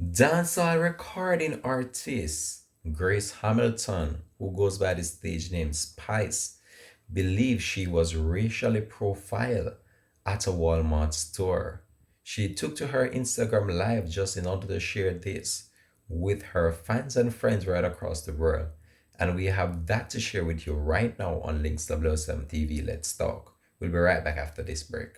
Dancehall recording artist Grace Hamilton, who goes by the stage name Spice, believes she was racially profiled at a Walmart store. She took to her Instagram live just in order to share this with her fans and friends right across the world. And we have that to share with you right now on Links 007 TV. Let's talk. We'll be right back after this break.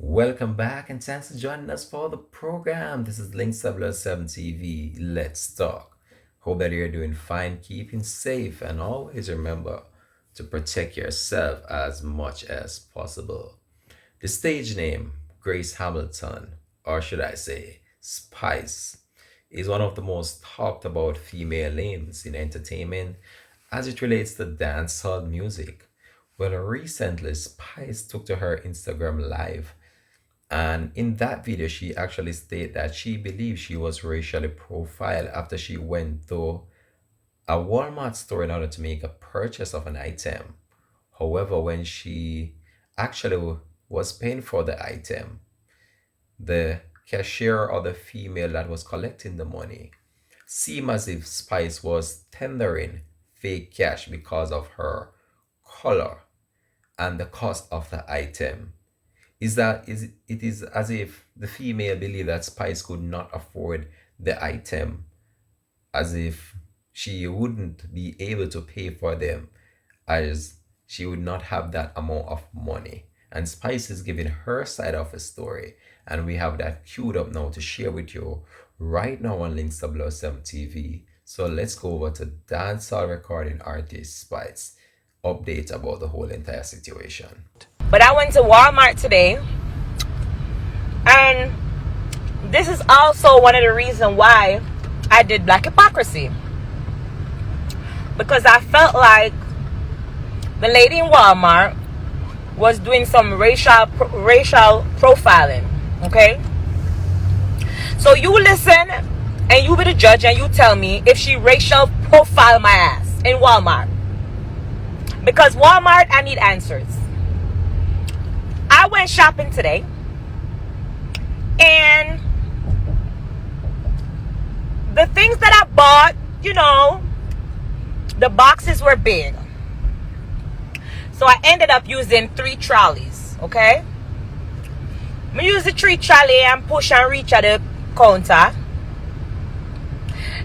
Welcome back and thanks for joining us for the program. This is Link 007 TV. Let's talk. Hope that you're doing fine, keeping safe, and always remember to protect yourself as much as possible. The stage name, Grace Hamilton, or should I say, Spice, is one of the most talked about female names in entertainment as it relates to dancehall music. Well, recently, Spice took to her Instagram live, and in that video, she actually stated that she believes she was racially profiled after she went to a Walmart store in order to make a purchase of an item. However, when she actually was paying for the item, the cashier or the female that was collecting the money seemed as if Spice was tendering fake cash because of her color and the cost of the item. It is as if the female believed that Spice could not afford the item, as if she wouldn't be able to pay for them, as she would not have that amount of money. And Spice is giving her side of the story, and we have that queued up now to share with you right now on Links 007 TV. So let's go over to dancehall recording artist Spice update about the whole entire situation. But I went to Walmart today, and this is also one of the reasons why I did Black Hypocrisy. Because I felt like the lady in Walmart was doing some racial profiling, okay? So you listen, and you be the judge, and you tell me if she racial profile my ass in Walmart. Because Walmart, I need answers. I went shopping today, and the things that I bought, the boxes were big. So I ended up using 3 trolleys, okay? I use the 3 trolley and push and reach at the counter.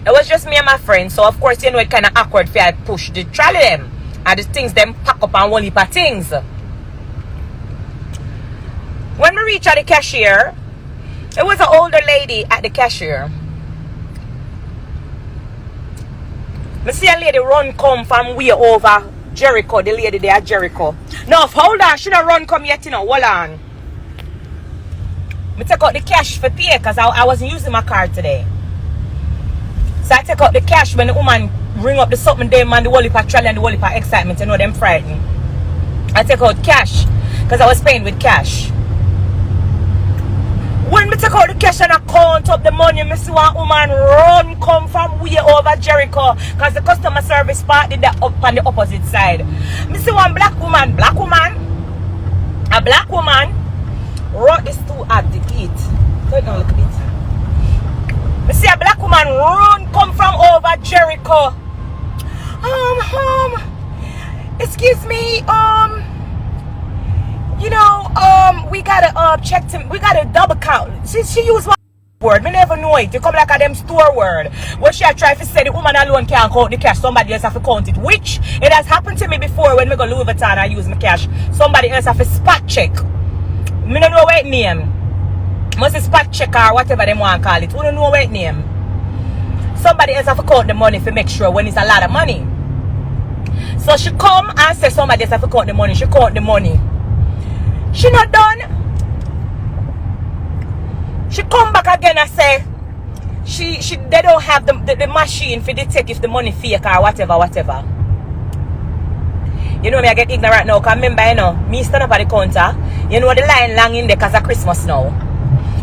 It was just me and my friend, so of course, it kind of awkward for I push the trolley them. And the things them pack up and one heap of things. When we reached at the cashier, it was an older lady at the cashier. I see a lady run come from way over Jericho, the lady there at Jericho. No, hold on, she don't run come yet, hold on. I take out the cash for pay because I wasn't using my card today. So I take out the cash when the woman ring up the something them and the whole heap of trolley and the whole heap of excitement, them frightened. I take out cash because I was paying with cash. When me take out the cash and I count up the money, me see one woman run come from way over Jericho because the customer service part did that up on the opposite side. Me see one black woman, a black woman wrote this too hard to eat. Take a look at it. Me see a black woman run come from over Jericho. Excuse me, we gotta check we gotta double count. She used one word, me never know it. You come like a them store word. When she try to say the woman alone can't count the cash, somebody else have to count it. Which it has happened to me before when me go Louis Vuitton and use my cash. Somebody else have to spot check. Me don't know what name. Must be spot check or whatever they want to call it. We don't know what name. Somebody else have to count the money to make sure when it's a lot of money. So she come and say somebody else have to count the money. She count the money. She not done. She come back again and say they don't have the machine for detect if the money fake or whatever. Me I get ignorant now because remember me stand up at the counter. The line long in there because of Christmas now.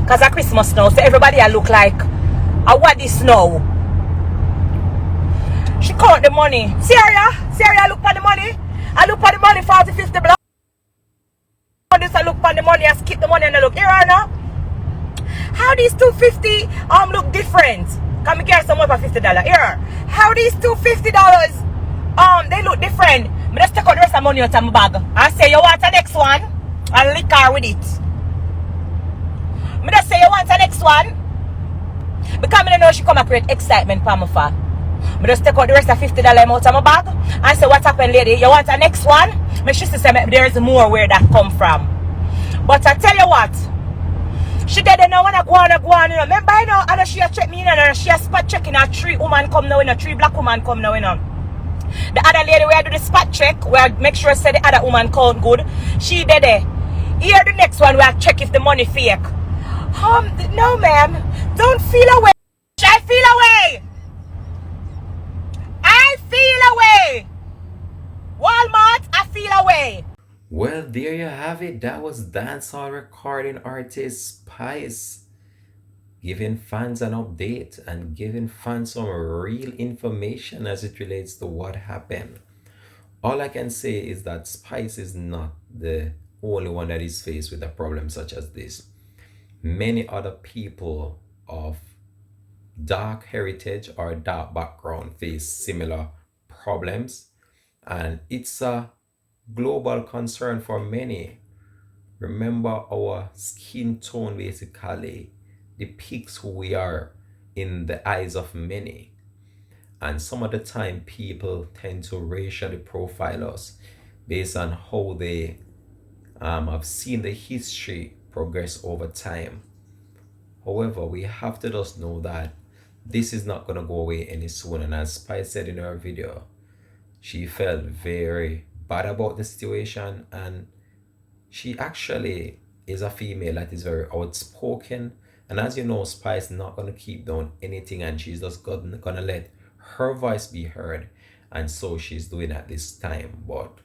Cause of Christmas now, so everybody I look like what this now. She count the money. Syria look for the money. I look for the money, 40, 50 block. This I look for the money, I skip the money and I look. Here now. How these 250 look different? Can we get some more for $50? Here. How these $250 they look different. Me just take out the rest of the money out of my bag. I say you want the next one? And liquor with it. Me just say you want the next one? Because I know she come and create excitement for me for. Me just take out the rest of $50 out of my bag and say what happened lady? You want the next one? Me she say there is more where that come from. But I tell you what, she did know when I go on, you know. Remember, you know, and she a check me in and she a spot checking a 3 woman come now, you know, 3 black woman come now, you know. The other lady where I do the spot check, where I make sure say the other woman count good, she did it. Here the next one where I check if the money fake. No ma'am, don't feel away. I feel away. I feel away. Walmart, I feel away. Well, there you have it. That was dancehall recording artist Spice giving fans an update and giving fans some real information as it relates to what happened. All I can say is that Spice is not the only one that is faced with a problem such as this. Many other people of dark heritage or dark background face similar problems, and it's a global concern for many. Remember, our skin tone basically depicts who we are in the eyes of many. And some of the time, people tend to racially profile us based on how they have seen the history progress over time. However, we have to just know that this is not going to go away any soon. And as Spice said in her video, she felt very bad about the situation, and she actually is a female that is very outspoken. And as you know, Spice is not going to keep down anything, and she's just gonna let her voice be heard, and so she's doing at this time. But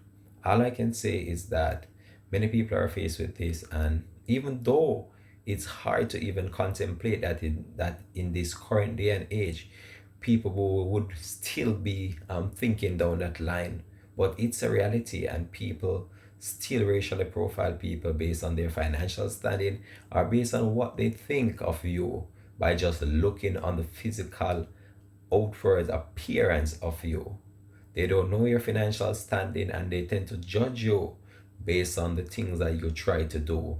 all I can say is that many people are faced with this, and even though it's hard to even contemplate that in this current day and age, people would still be thinking down that line. But it's a reality, and people still racially profile people based on their financial standing or based on what they think of you by just looking on the physical outward appearance of you. They don't know your financial standing, and they tend to judge you based on the things that you try to do.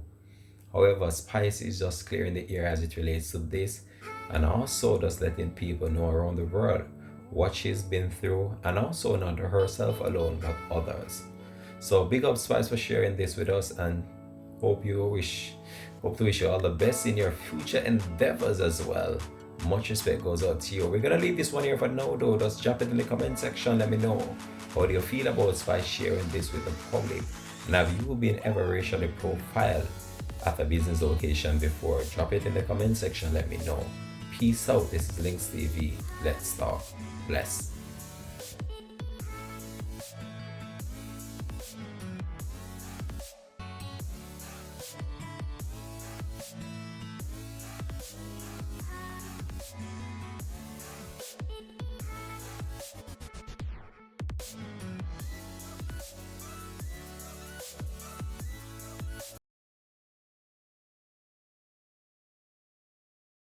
However, Spice is just clearing the air as it relates to this, and also just letting people know around the world what she's been through, and also not herself alone but others. So big up Spice for sharing this with us, and hope to wish you all the best in your future endeavors as well. Much respect goes out to you. We're gonna leave this one here for now though. Just drop it in the comment section. Let me know how do you feel about Spice sharing this with the public, and have you been ever racially profiled at a business location before? Drop it in the comment section. Let me know. Peace out. This is Links TV. Let's talk. Bless.